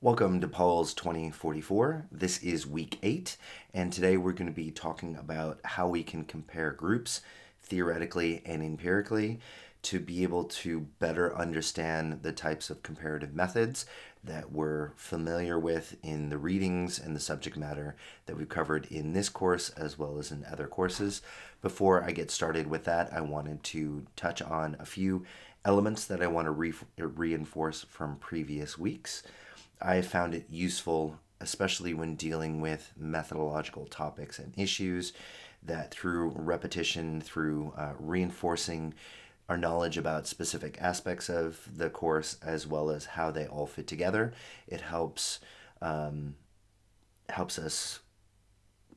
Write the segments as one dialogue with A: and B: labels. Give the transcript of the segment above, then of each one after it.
A: Welcome to Paul's 2044. This is week 8, and today we're going to be talking about how we can compare groups theoretically and empirically to be able to better understand the types of comparative methods that we're familiar with in the readings and the subject matter that we've covered in this course as well as in other courses. Before I get started with that, I wanted to touch on a few elements that I want to reinforce from previous weeks. I found it useful, especially when dealing with methodological topics and issues, that through repetition, through reinforcing our knowledge about specific aspects of the course as well as how they all fit together, it helps us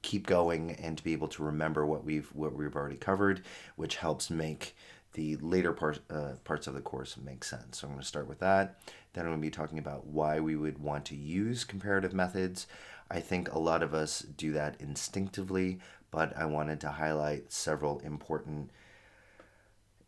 A: keep going and to be able to remember what we've already covered, which helps make the later parts of the course make sense. So I'm going to start with that. Then I'm going to be talking about why we would want to use comparative methods. I think a lot of us do that instinctively, but I wanted to highlight several important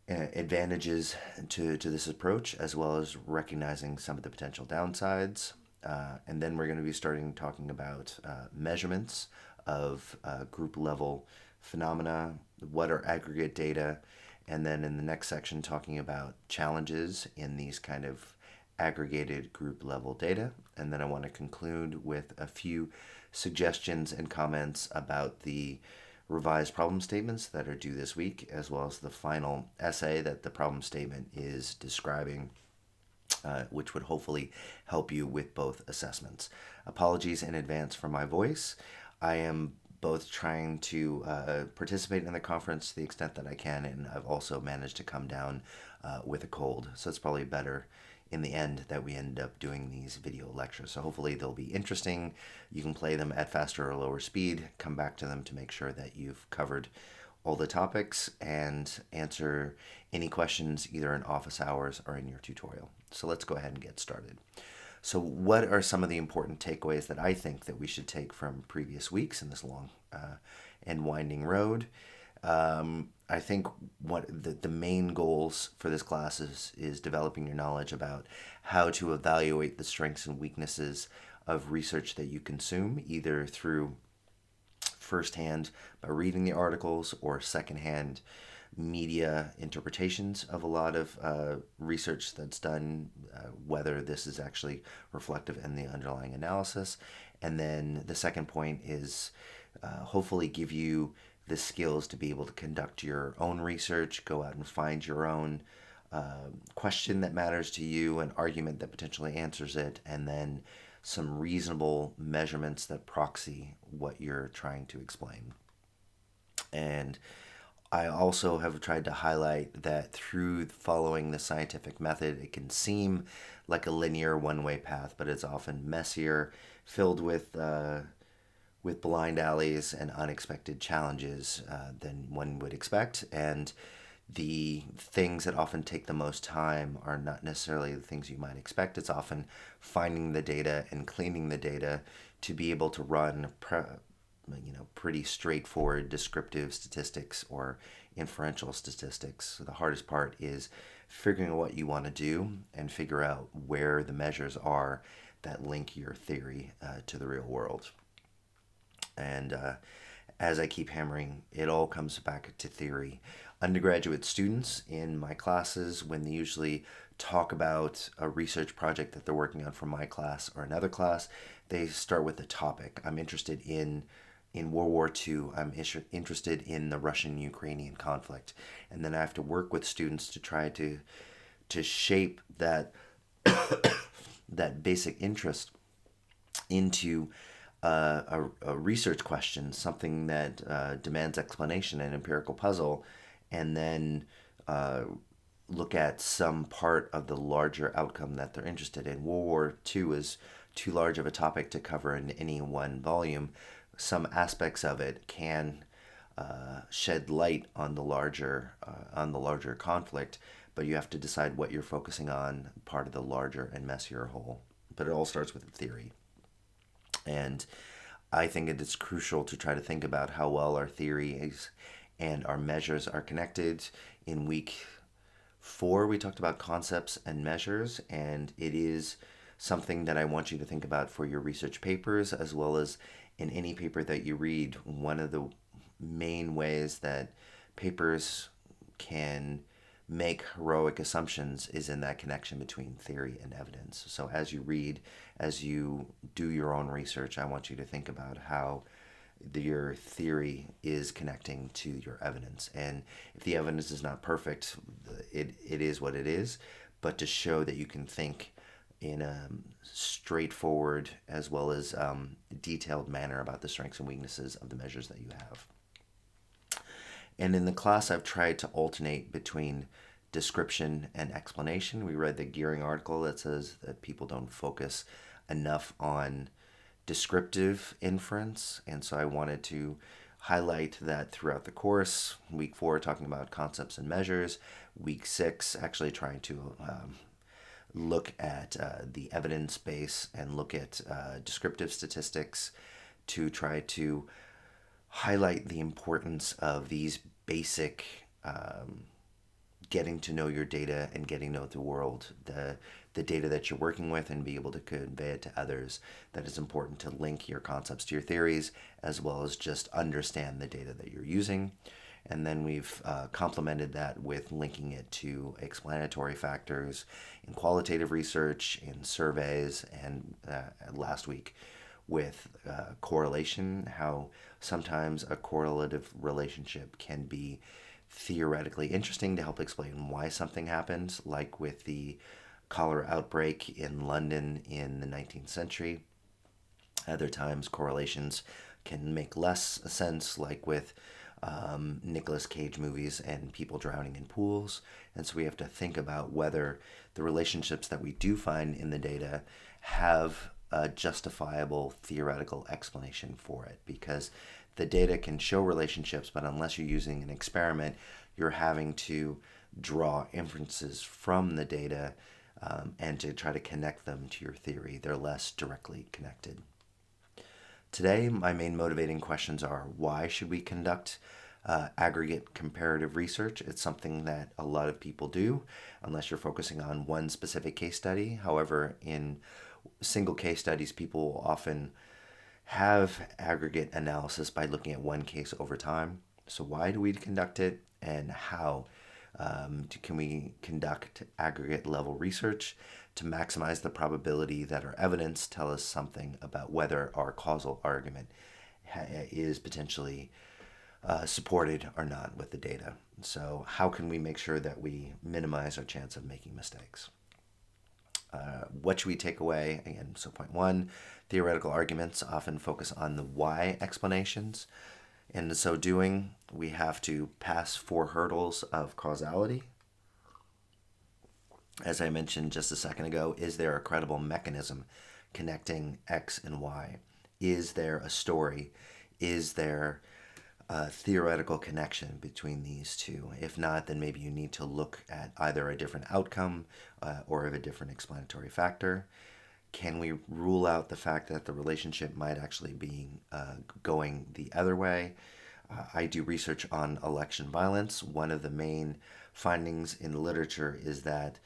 A: advantages to this approach, as well as recognizing some of the potential downsides. And then we're going to be starting talking about measurements of group level phenomena, what are aggregate data, and then in the next section talking about challenges in these kind of aggregated group level data. And then I want to conclude with a few suggestions and comments about the revised problem statements that are due this week, as well as the final essay that the problem statement is describing, which would hopefully help you with both assessments. Apologies in advance for my voice. I am both trying to participate in the conference to the extent that I can, and I've also managed to come down with a cold. So it's probably better in the end that we end up doing these video lectures. So hopefully they'll be interesting. You can play them at faster or lower speed, come back to them to make sure that you've covered all the topics and answer any questions either in office hours or in your tutorial. So let's go ahead and get started. So what are some of the important takeaways that I think that we should take from previous weeks in this long and winding road? I think what the main goals for this class is developing your knowledge about how to evaluate the strengths and weaknesses of research that you consume, either through firsthand by reading the articles or secondhand media interpretations of a lot of research that's done, whether this is actually reflective in the underlying analysis. And then the second point is hopefully give you the skills to be able to conduct your own research, go out and find your own question that matters to you, an argument that potentially answers it, and then some reasonable measurements that proxy what you're trying to explain. And I also have tried to highlight that through following the scientific method, it can seem like a linear one-way path, but it's often messier, filled with blind alleys and unexpected challenges than one would expect. And the things that often take the most time are not necessarily the things you might expect. It's often finding the data and cleaning the data to be able to run pretty straightforward descriptive statistics or inferential statistics. So the hardest part is figuring out what you want to do and figure out where the measures are that link your theory to the real world. And as I keep hammering, it all comes back to theory. Undergraduate students in my classes, when they usually talk about a research project that they're working on for my class or another class, they start with the topic. I'm interested in World War II, I'm interested in the Russian-Ukrainian conflict. And then I have to work with students to try to shape that that basic interest into a research question, something that demands explanation, an empirical puzzle, and then look at some part of the larger outcome that they're interested in. World War II is too large of a topic to cover in any one volume. Some aspects of it can shed light on the larger conflict, but you have to decide what you're focusing on, part of the larger and messier whole. But it all starts with a theory. And I think it is crucial to try to think about how well our theories and our measures are connected. In week 4, we talked about concepts and measures, and it is something that I want you to think about for your research papers, as well as in any paper that you read. One of the main ways that papers can make heroic assumptions is in that connection between theory and evidence. So as you read, as you do your own research, I want you to think about how your theory is connecting to your evidence. And if the evidence is not perfect, it is what it is. But to show that you can think in a straightforward as well as detailed manner about the strengths and weaknesses of the measures that you have. And in the class, I've tried to alternate between description and explanation. We read the Gearing article that says that people don't focus enough on descriptive inference, and so I wanted to highlight that throughout the course. Week 4, talking about concepts and measures. Week 6, actually trying to look at the evidence base and look at descriptive statistics to try to highlight the importance of these basic getting to know your data and getting to know the world, the data that you're working with, and be able to convey it to others. That is important to link your concepts to your theories, as well as just understand the data that you're using. And then we've complemented that with linking it to explanatory factors in qualitative research, in surveys, and last week with correlation, how sometimes a correlative relationship can be theoretically interesting to help explain why something happened, like with the cholera outbreak in London in the 19th century. Other times, correlations can make less sense, like with Nicolas Cage movies and people drowning in pools. And so we have to think about whether the relationships that we do find in the data have a justifiable theoretical explanation for it, because the data can show relationships, but unless you're using an experiment, you're having to draw inferences from the data and to try to connect them to your theory. They're less directly connected. Today, my main motivating questions are: why should we conduct aggregate comparative research? It's something that a lot of people do, unless you're focusing on one specific case study. However, in single case studies, people will often have aggregate analysis by looking at one case over time. So why do we conduct it, and how can we conduct aggregate level research to maximize the probability that our evidence tell us something about whether our causal argument is potentially supported or not with the data? So how can we make sure that we minimize our chance of making mistakes? What should we take away? Again, so point 1, theoretical arguments often focus on the why explanations. In so doing, we have to pass 4 hurdles of causality. As I mentioned just a second ago, is there a credible mechanism connecting X and Y? Is there a story? Is there a theoretical connection between these two? If not, then maybe you need to look at either a different outcome or of a different explanatory factor. Can we rule out the fact that the relationship might actually be going the other way? I do research on election violence. One of the main findings in the literature is that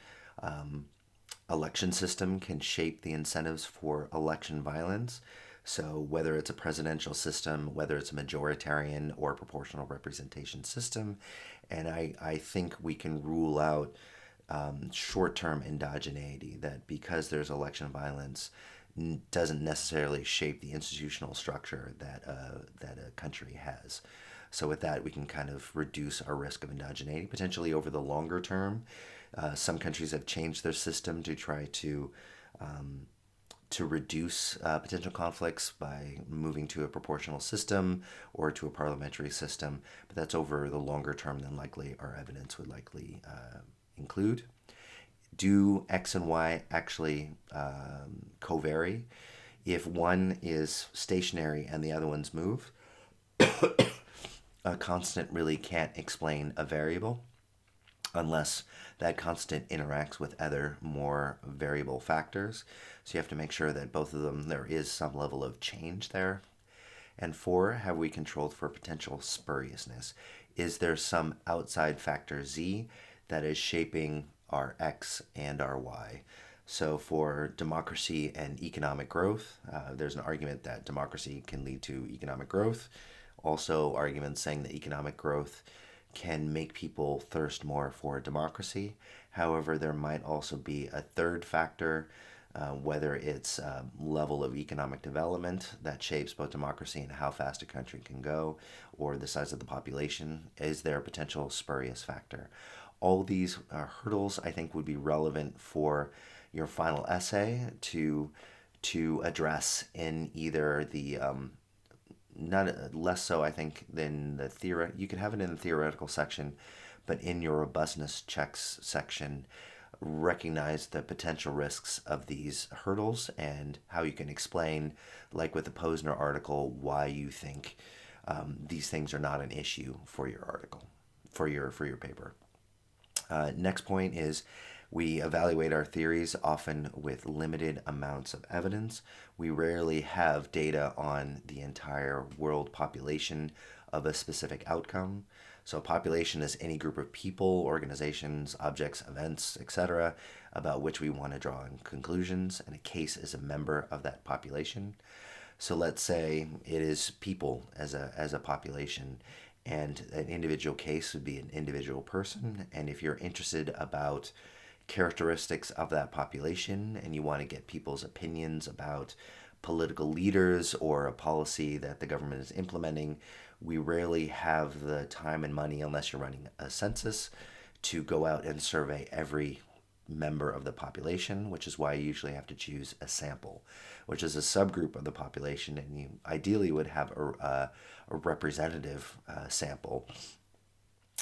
A: election system can shape the incentives for election violence. So whether it's a presidential system, whether it's a majoritarian or proportional representation system, and I think we can rule out short-term endogeneity, that because there's election violence doesn't necessarily shape the institutional structure that a country has. So with that, we can kind of reduce our risk of endogeneity potentially over the longer term. Some countries have changed their system to try to reduce potential conflicts by moving to a proportional system or to a parliamentary system, but that's over the longer term than likely our evidence would likely include. Do X and Y actually covary? If one is stationary and the other ones move, a constant really can't explain a variable unless that constant interacts with other more variable factors. So you have to make sure that both of them, there is some level of change there. And 4, have we controlled for potential spuriousness? Is there some outside factor Z that is shaping our X and our Y? So, for democracy and economic growth, there's an argument that democracy can lead to economic growth. Also, arguments saying that economic growth can make people thirst more for democracy. However, there might also be a third factor, whether it's level of economic development that shapes both democracy and how fast a country can go, or the size of the population. Is there a potential spurious factor? All these hurdles, I think, would be relevant for your final essay to address in either the not less so, I think, than the theory. You could have it in the theoretical section, but in your robustness checks section, recognize the potential risks of these hurdles and how you can explain, like with the Posner article, why you think these things are not an issue for your article, for your paper. Next point is we evaluate our theories often with limited amounts of evidence. We rarely have data on the entire world population of a specific outcome. So, a population is any group of people, organizations, objects, events, etc., about which we want to draw conclusions, and a case is a member of that population. So, let's say it is people as a population, and an individual case would be an individual person. And if you're interested about characteristics of that population and you want to get people's opinions about political leaders or a policy that the government is implementing, we rarely have the time and money, unless you're running a census, to go out and survey every member of the population, which is why you usually have to choose a sample, which is a subgroup of the population, and you ideally would have a representative sample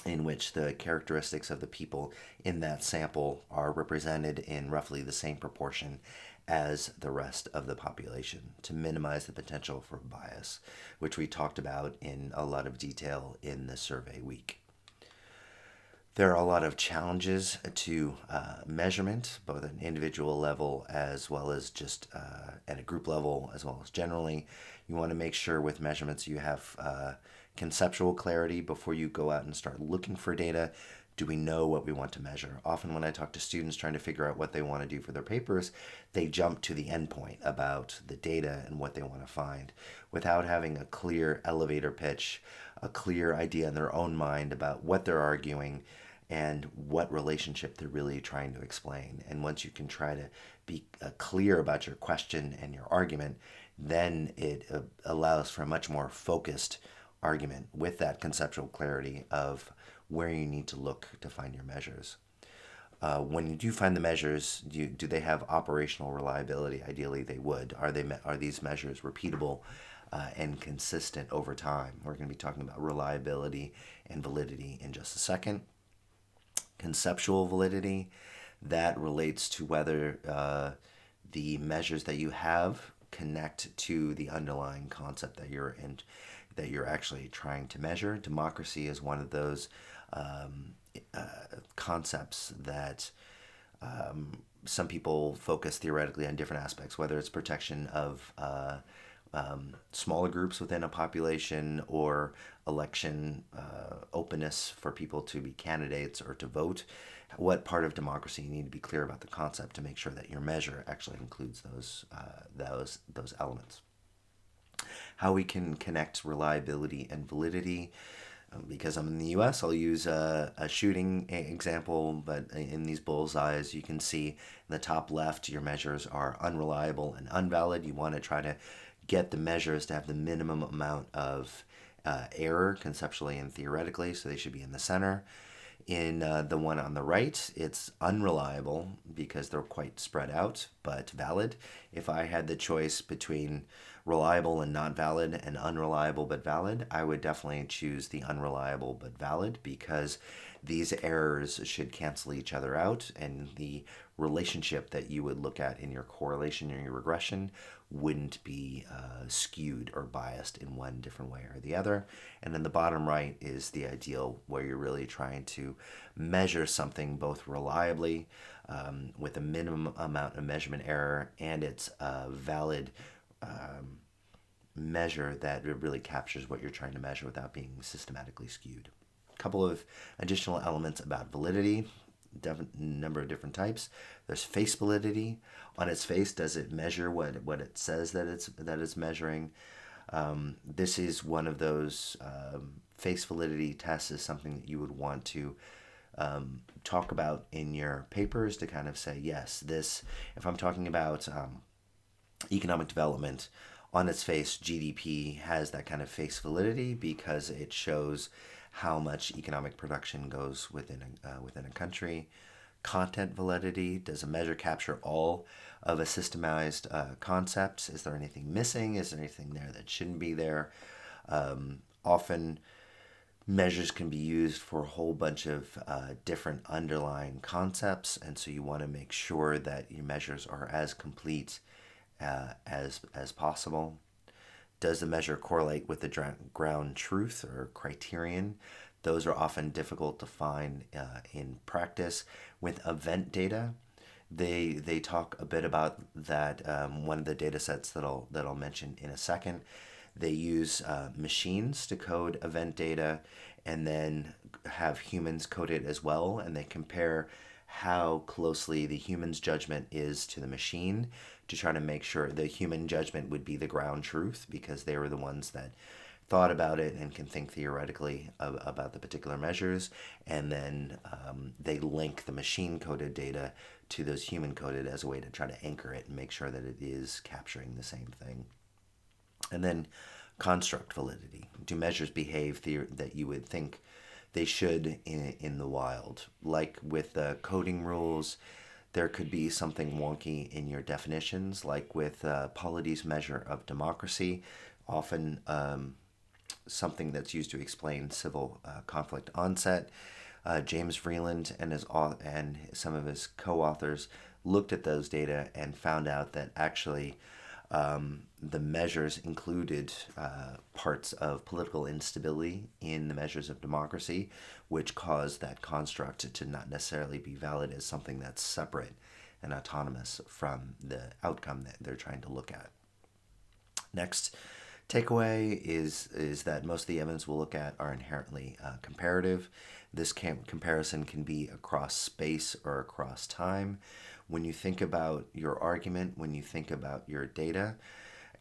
A: in which the characteristics of the people in that sample are represented in roughly the same proportion as the rest of the population to minimize the potential for bias, which we talked about in a lot of detail in the survey week. There are a lot of challenges to measurement, both at an individual level as well as just at a group level, as well as generally. You want to make sure with measurements you have conceptual clarity before you go out and start looking for data. Do we know what we want to measure? Often when I talk to students trying to figure out what they want to do for their papers, they jump to the endpoint about the data and what they want to find without having a clear elevator pitch, a clear idea in their own mind about what they're arguing and what relationship they're really trying to explain. And once you can try to be clear about your question and your argument, then it allows for a much more focused argument with that conceptual clarity of where you need to look to find your measures. When you do find the measures, do they have operational reliability? Ideally, they would. Are these measures repeatable and consistent over time? We're going to be talking about reliability and validity in just a second. Conceptual validity, that relates to whether the measures that you have connect to the underlying concept that you're actually trying to measure. Democracy is one of those concepts that some people focus theoretically on different aspects, whether it's protection of smaller groups within a population or election openness for people to be candidates or to vote. What part of democracy you need to be clear about the concept to make sure that your measure actually includes those elements. How we can connect reliability and validity. Because I'm in the US, I'll use a shooting example, but in these bullseyes, you can see in the top left, your measures are unreliable and invalid. You want to try to get the measures to have the minimum amount of error conceptually and theoretically, so they should be in the center. In the one on the right, it's unreliable because they're quite spread out, but valid. If I had the choice between reliable and not valid and unreliable but valid, I would definitely choose the unreliable but valid because these errors should cancel each other out, and the relationship that you would look at in your correlation or your regression wouldn't be skewed or biased in one different way or the other. And then the bottom right is the ideal where you're really trying to measure something both reliably with a minimum amount of measurement error, and it's a valid measure that really captures what you're trying to measure without being systematically skewed. A couple of additional elements about validity. number of different types. There's face validity. On its face, does it measure what it says that it's measuring? This is one of those face validity tests is something that you would want to talk about in your papers to kind of say, yes, this, if I'm talking about economic development, on its face, GDP has that kind of face validity because it shows how much economic production goes within a country. Content validity, does a measure capture all of a systemized concept? Is there anything missing? Is there anything there that shouldn't be there? Often measures can be used for a whole bunch of different underlying concepts, and so you want to make sure that your measures are as complete as possible. Does the measure correlate with the ground truth or criterion? Those are often difficult to find in practice. With event data, they talk a bit about that. One of the data sets that I'll mention in a second, they use machines to code event data and then have humans code it as well, and they compare how closely the human's judgment is to the machine to try to make sure the human judgment would be the ground truth because they were the ones that thought about it and can think theoretically about the particular measures, and then they link the machine coded data to those human coded as a way to try to anchor it and make sure that it is capturing the same thing. And then construct validity. Do measures behave that you would think they should in the wild? Like with the coding rules, there could be something wonky in your definitions, like with Polity's measure of democracy, often something that's used to explain civil conflict onset. James Vreeland and some of his co-authors looked at those data and found out that actually the measures included parts of political instability in the measures of democracy, which caused that construct to not necessarily be valid as something that's separate and autonomous from the outcome that they're trying to look at. Next takeaway is that most of the evidence we'll look at are inherently comparative. This comparison can be across space or across time. When you think about your argument, when you think about your data,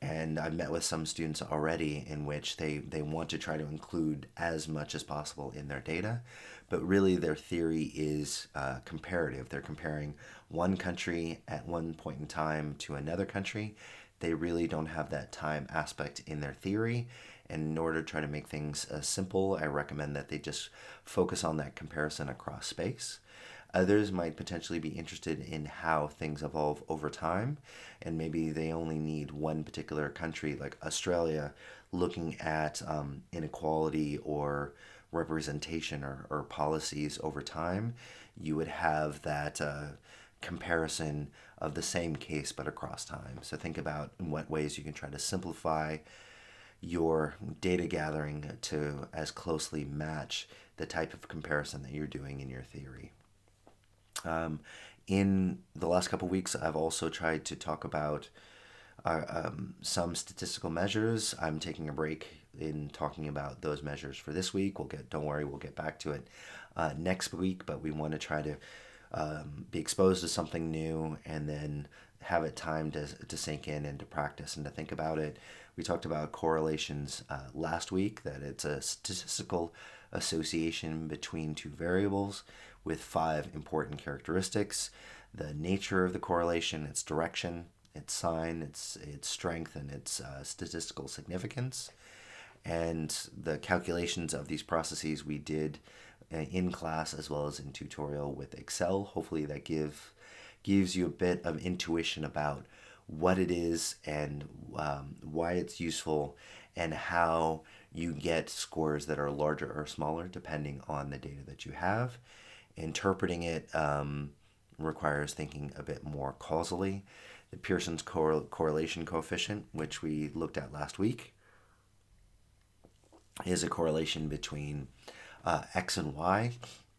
A: and I've met with some students already in which they want to try to include as much as possible in their data, but really their theory is comparative. They're comparing one country at one point in time to another country. They really don't have that time aspect in their theory. And in order to try to make things simple, I recommend that they just focus on that comparison across space. Others might potentially be interested in how things evolve over time, and maybe they only need one particular country, like Australia, looking at inequality or representation or policies over time. You would have that comparison of the same case but across time. So think about in what ways you can try to simplify your data gathering to as closely match the type of comparison that you're doing in your theory. In the last couple of weeks, I've also tried to talk about some statistical measures. I'm taking a break in talking about those measures for this week. Don't worry, we'll get back to it next week, but we want to try to be exposed to something new and then have it time to sink in and to practice and to think about it. We talked about correlations last week, that it's a statistical association between two variables with 5 important characteristics: the nature of the correlation, its direction, its sign, its strength, and its statistical significance. And the calculations of these processes we did in class as well as in tutorial with Excel. Hopefully that gives you a bit of intuition about what it is and why it's useful and how you get scores that are larger or smaller depending on the data that you have. Interpreting it requires thinking a bit more causally. The Pearson's correlation coefficient, which we looked at last week, is a correlation between X and Y,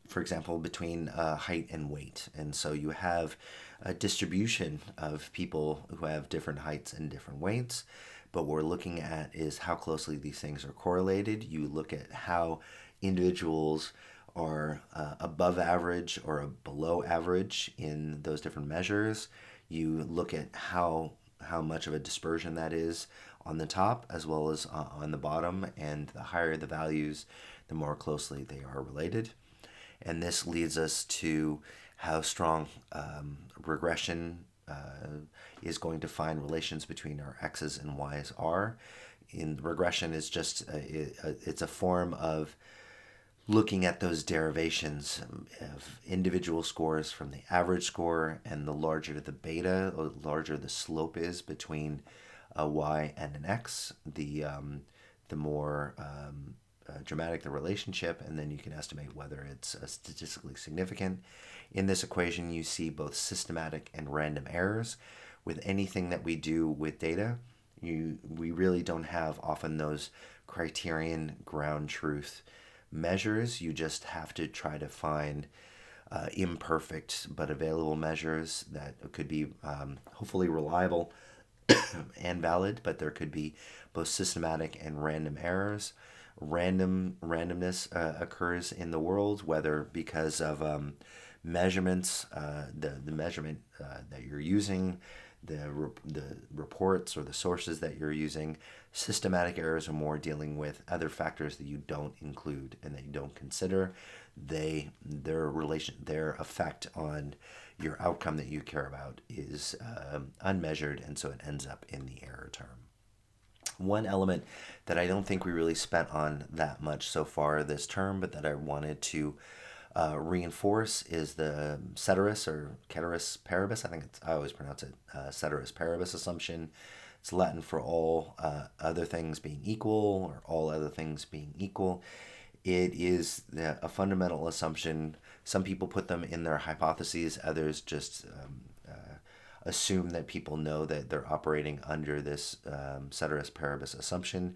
A: for example, between height and weight. And so you have a distribution of people who have different heights and different weights. But what we're looking at is how closely these things are correlated. You look at how individuals are above average or below average in those different measures, you look at how much of a dispersion that is on the top as well as on the bottom, and the higher the values, the more closely they are related. And this leads us to how strong regression is going to find relations between our x's and y's are. In regression is just it's a form of looking at those derivations of individual scores from the average score, and the larger the beta, or larger the slope is between a y and an x, the more dramatic the relationship, and then you can estimate whether it's statistically significant. In this equation, you see both systematic and random errors. With anything that we do with data, we really don't have often those criterion ground truth measures. You just have to try to find imperfect but available measures that could be hopefully reliable and valid, but there could be both systematic and random errors. Randomness occurs in the world, whether because of measurements, the measurement that you're using, the reports or the sources that you're using. Systematic errors are more dealing with other factors that you don't include and that you don't consider. Their effect on your outcome that you care about is unmeasured, and so it ends up in the error term. One element that I don't think we really spent on that much so far this term, but that I wanted to reinforce, is the ceteris or ceteris paribus. I always pronounce it ceteris paribus assumption. It's Latin for all other things being equal, or all other things being equal. It is a fundamental assumption. Some people put them in their hypotheses. Others just assume that people know that they're operating under this ceteris paribus assumption.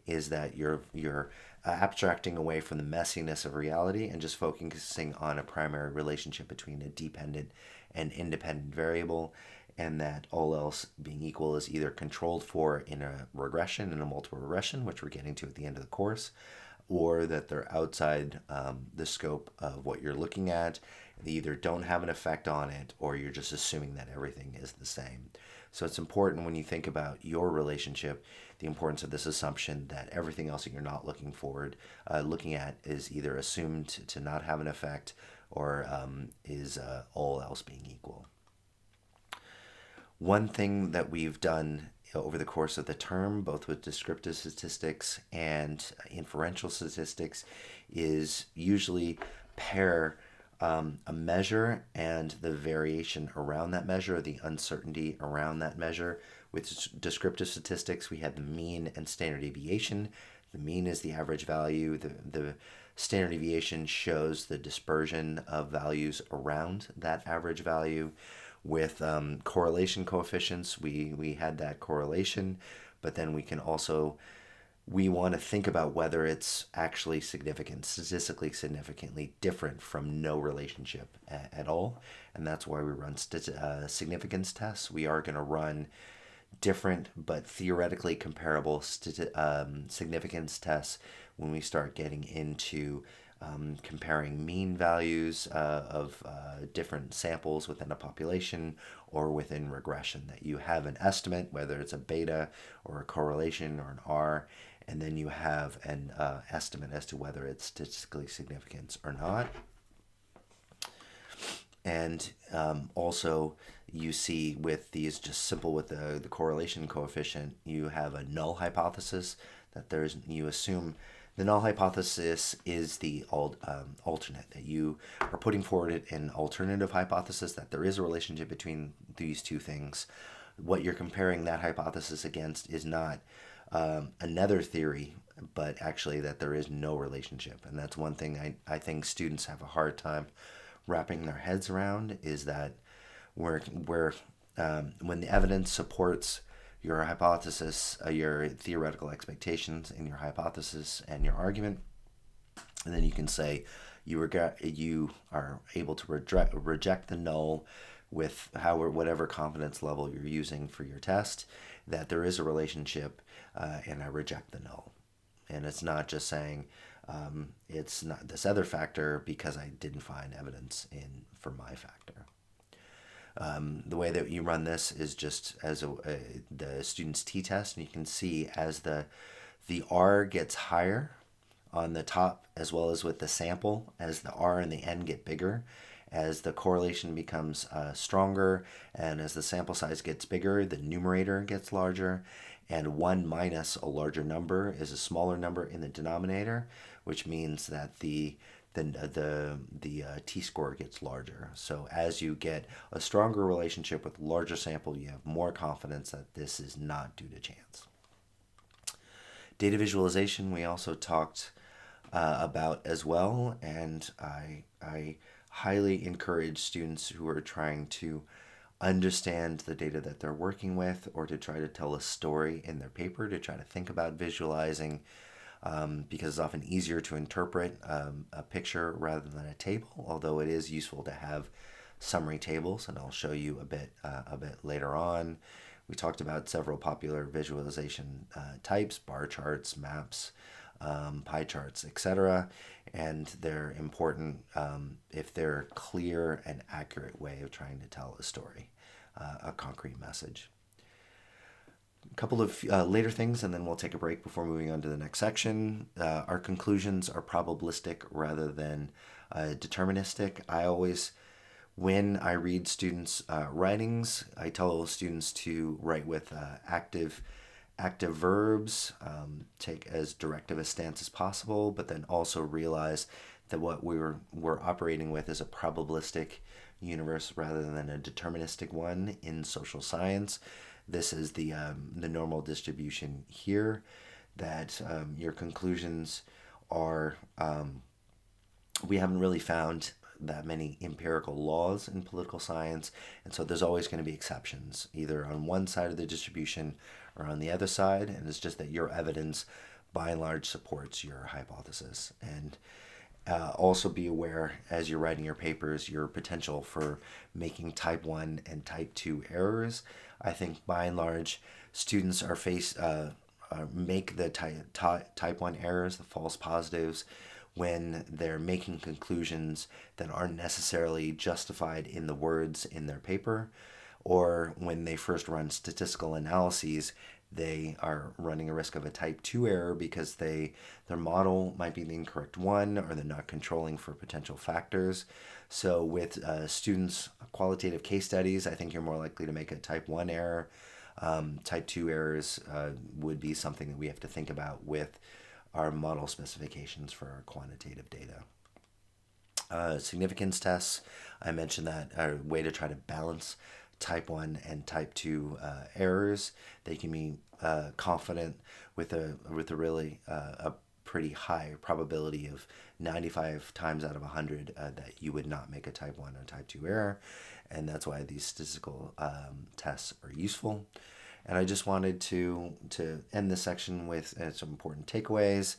A: Is that you're abstracting away from the messiness of reality and just focusing on a primary relationship between a dependent and independent variable, and that all else being equal is either controlled for in a regression, in a multiple regression, which we're getting to at the end of the course, or that they're outside the scope of what you're looking at. They either don't have an effect on it, or you're just assuming that everything is the same. So it's important when you think about your relationship, the importance of this assumption that everything else that you're not looking at is either assumed to not have an effect, or is all else being equal. One thing that we've done over the course of the term, both with descriptive statistics and inferential statistics, is usually pair a measure and the variation around that measure, or the uncertainty around that measure. With descriptive statistics, we had the mean and standard deviation. The mean is the average value. The standard deviation shows the dispersion of values around that average value. With correlation coefficients, we had that correlation, but then we want to think about whether it's actually significant, statistically significantly different from no relationship at all. And that's why we run significance tests. We are going to run different but theoretically comparable significance tests when we start getting into comparing mean values of different samples within a population or within regression, that you have an estimate, whether it's a beta or a correlation or an R, and then you have an estimate as to whether it's statistically significant or not. And also you see with these, just simple with the correlation coefficient, you have a null hypothesis, that you assume the null hypothesis is the alternate, that you are putting forward an alternative hypothesis that there is a relationship between these two things. What you're comparing that hypothesis against is not another theory, but actually that there is no relationship. And that's one thing I think students have a hard time wrapping their heads around, is that when the evidence supports your hypothesis, your theoretical expectations in your hypothesis and your argument, and then you can say you are able to reject the null with whatever confidence level you're using for your test, that there is a relationship, and I reject the null. And it's not just saying It's not this other factor because I didn't find evidence for my factor. The way that you run this is just as the student's t-test, and you can see as the R gets higher on the top as well as with the sample, as the R and the N get bigger, as the correlation becomes stronger, and as the sample size gets bigger, the numerator gets larger, and 1 minus a larger number is a smaller number in the denominator, which means that the t-score gets larger. So as you get a stronger relationship with larger sample, you have more confidence that this is not due to chance. Data visualization we also talked about as well, and I highly encourage students who are trying to understand the data that they're working with, or to try to tell a story in their paper, to try to think about visualizing, because it's often easier to interpret a picture rather than a table, although it is useful to have summary tables, and I'll show you a bit later on. We talked about several popular visualization types: bar charts, maps, pie charts, etc. And they're important if they're a clear and accurate way of trying to tell a story, a concrete message. A couple of later things, and then we'll take a break before moving on to the next section. Our conclusions are probabilistic rather than deterministic. When I read students' writings, I tell students to write with active verbs, take as directive a stance as possible, but then also realize that what we're operating with is a probabilistic universe rather than a deterministic one in social science. This is the normal distribution here, that your conclusions are, we haven't really found that many empirical laws in political science, and so there's always going to be exceptions, either on one side of the distribution or on the other side, and it's just that your evidence by and large supports your hypothesis. And also be aware, as you're writing your papers, your potential for making type 1 and type 2 errors. I think by and large students are make the type 1 errors, the false positives, when they're making conclusions that aren't necessarily justified in the words in their paper, or when they first run statistical analyses, they are running a risk of a type 2 error because their model might be the incorrect one, or they're not controlling for potential factors. So with students' qualitative case studies, I think you're more likely to make a type 1 error. Type 2 errors would be something that we have to think about with our model specifications for our quantitative data. Significance tests, I mentioned that are a way to try to balance type 1 and type 2 errors. They can be confident with a really a pretty high probability of 95 times out of 100 that you would not make a type 1 or type 2 error, and that's why these statistical tests are useful. And I just wanted to end this section with some important takeaways.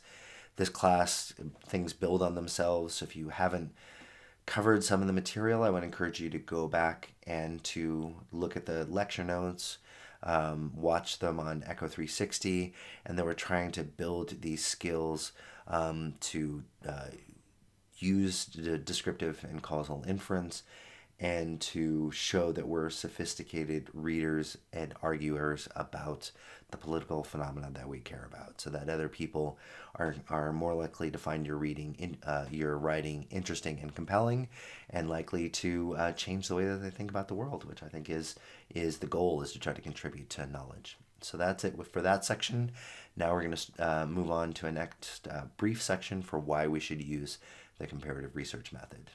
A: This class, things build on themselves. So if you haven't covered some of the material, I would encourage you to go back and to look at the lecture notes, watch them on Echo 360, and then we're trying to build these skills to use the descriptive and causal inference, and to show that we're sophisticated readers and arguers about the political phenomena that we care about, so that other people are more likely to find your writing interesting and compelling, and likely to change the way that they think about the world, which I think is the goal, is to try to contribute to knowledge. So that's it for that section. Now we're going to move on to a next brief section for why we should use the comparative research method.